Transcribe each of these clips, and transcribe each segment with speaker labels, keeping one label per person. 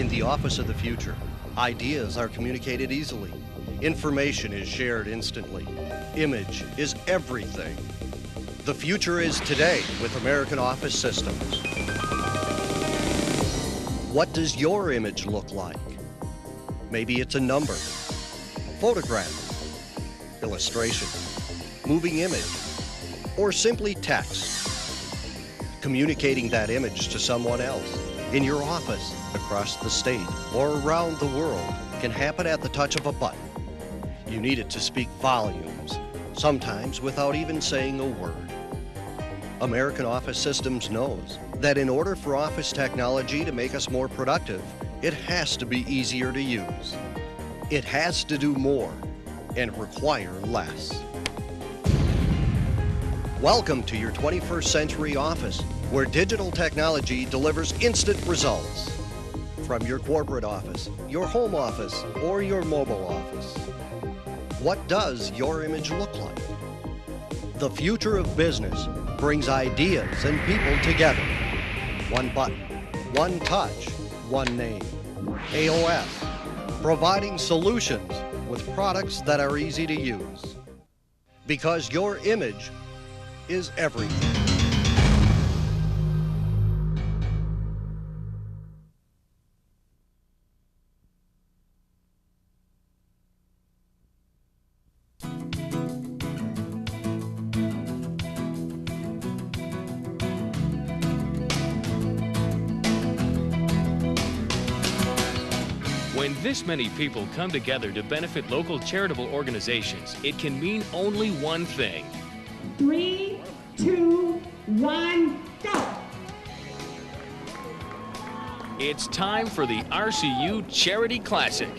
Speaker 1: In the office of the future, ideas are communicated easily. Information is shared instantly. Image is everything. The future is today with American Office Systems. What does your image look like? Maybe it's a number, photograph, illustration, moving image, or simply text. Communicating that image to someone else in your office, across the state, or around the world can happen at the touch of a button. You need it to speak volumes, sometimes without even saying a word. American Office Systems knows that in order for office technology to make us more productive, it has to be easier to use. It has to do more and require less. Welcome to your 21st century office, where digital technology delivers instant results. From your corporate office, your home office, or your mobile office. What does your image look like? The future of business brings ideas and people together. One button, one touch, one name. AOS, providing solutions with products that are easy to use. Because your image is everything.
Speaker 2: When this many people come together to benefit local charitable organizations, it can mean only one thing.
Speaker 3: 3, 2, 1, go!
Speaker 2: It's time for the RCU Charity Classic.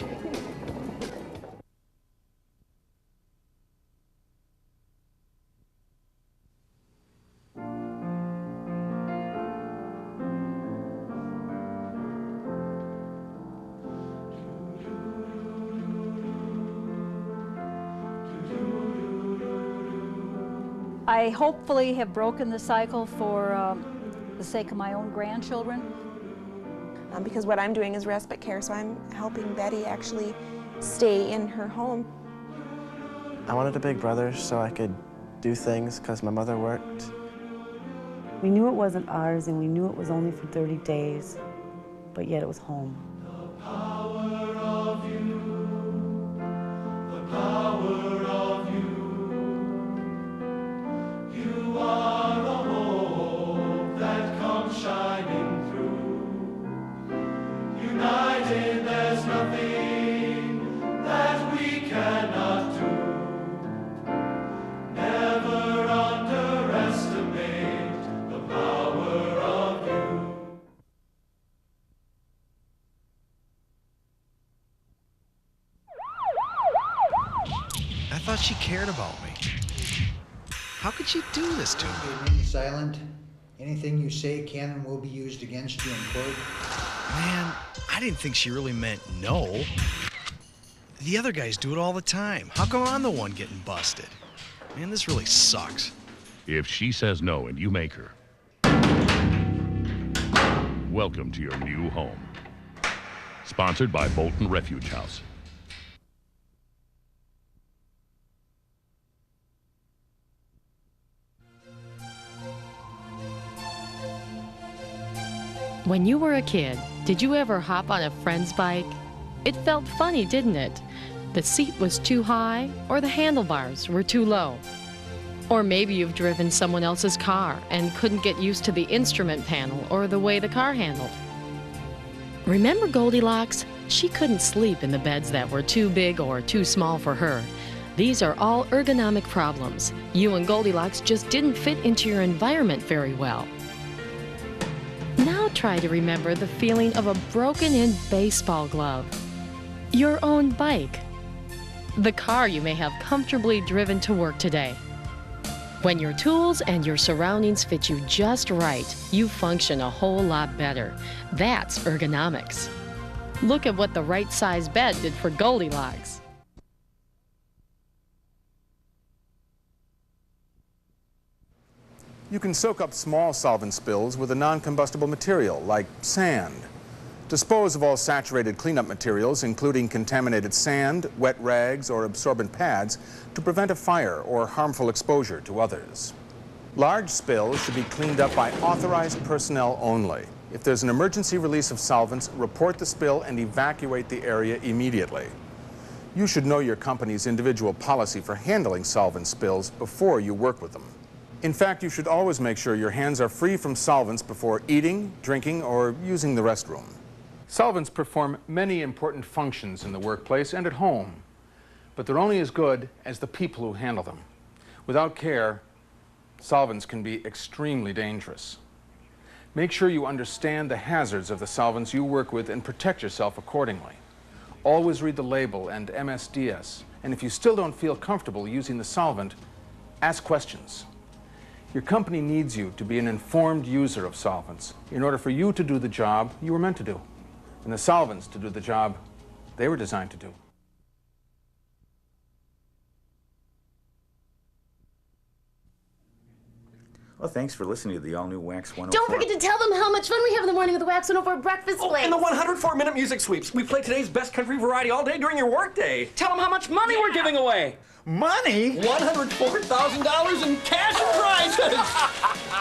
Speaker 4: I hopefully have broken the cycle for the sake of my own grandchildren.
Speaker 5: Because what I'm doing is respite care, so I'm helping Betty actually stay in her home.
Speaker 6: I wanted a big brother so I could do things because my mother worked.
Speaker 7: We knew it wasn't ours and we knew it was only for 30 days, but yet it was home.
Speaker 8: The power of you, the power of you. You are the hope that comes shining through. United, there's nothing that we cannot do. Never underestimate the power of you.
Speaker 9: I thought she cared about me. How could she do this to me?
Speaker 10: Remain silent. Anything you say can and will be used against you in court.
Speaker 9: Man, I didn't think she really meant no. The other guys do it all the time. How come I'm the one getting busted? Man, this really sucks.
Speaker 11: If she says no and you make her, welcome to your new home. Sponsored by Bolton Refuge House.
Speaker 12: When you were a kid, did you ever hop on a friend's bike? It felt funny, didn't it? The seat was too high or the handlebars were too low. Or maybe you've driven someone else's car and couldn't get used to the instrument panel or the way the car handled. Remember Goldilocks? She couldn't sleep in the beds that were too big or too small for her. These are all ergonomic problems. You and Goldilocks just didn't fit into your environment very well. Now try to remember the feeling of a broken-in baseball glove, your own bike, the car you may have comfortably driven to work today. When your tools and your surroundings fit you just right, you function a whole lot better. That's ergonomics. Look at what the right size bed did for Goldilocks.
Speaker 13: You can soak up small solvent spills with a non-combustible material like sand. Dispose of all saturated cleanup materials, including contaminated sand, wet rags, or absorbent pads, to prevent a fire or harmful exposure to others. Large spills should be cleaned up by authorized personnel only. If there's an emergency release of solvents, report the spill and evacuate the area immediately. You should know your company's individual policy for handling solvent spills before you work with them. In fact, you should always make sure your hands are free from solvents before eating, drinking, or using the restroom. Solvents perform many important functions in the workplace and at home, but they're only as good as the people who handle them. Without care, solvents can be extremely dangerous. Make sure you understand the hazards of the solvents you work with and protect yourself accordingly. Always read the label and MSDS, and if you still don't feel comfortable using the solvent, ask questions. Your company needs you to be an informed user of solvents in order for you to do the job you were meant to do, and the solvents to do the job they were designed to do.
Speaker 14: Well, thanks for listening to the all-new Wax 104.
Speaker 15: Don't forget to tell them how much fun we have in the morning with the Wax 104 breakfast place.
Speaker 16: And the 104-minute music sweeps. We play today's best country variety all day during your workday. Tell them how much money we're giving away.
Speaker 14: Money?
Speaker 16: $104,000 in cash prizes.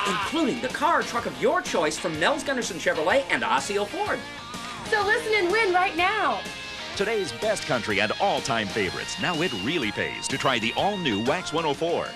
Speaker 16: Including the car or truck of your choice from Nels Gunderson Chevrolet and Osseo Ford.
Speaker 15: So listen and win right now.
Speaker 17: Today's best country and all-time favorites. Now it really pays to try the all-new Wax 104.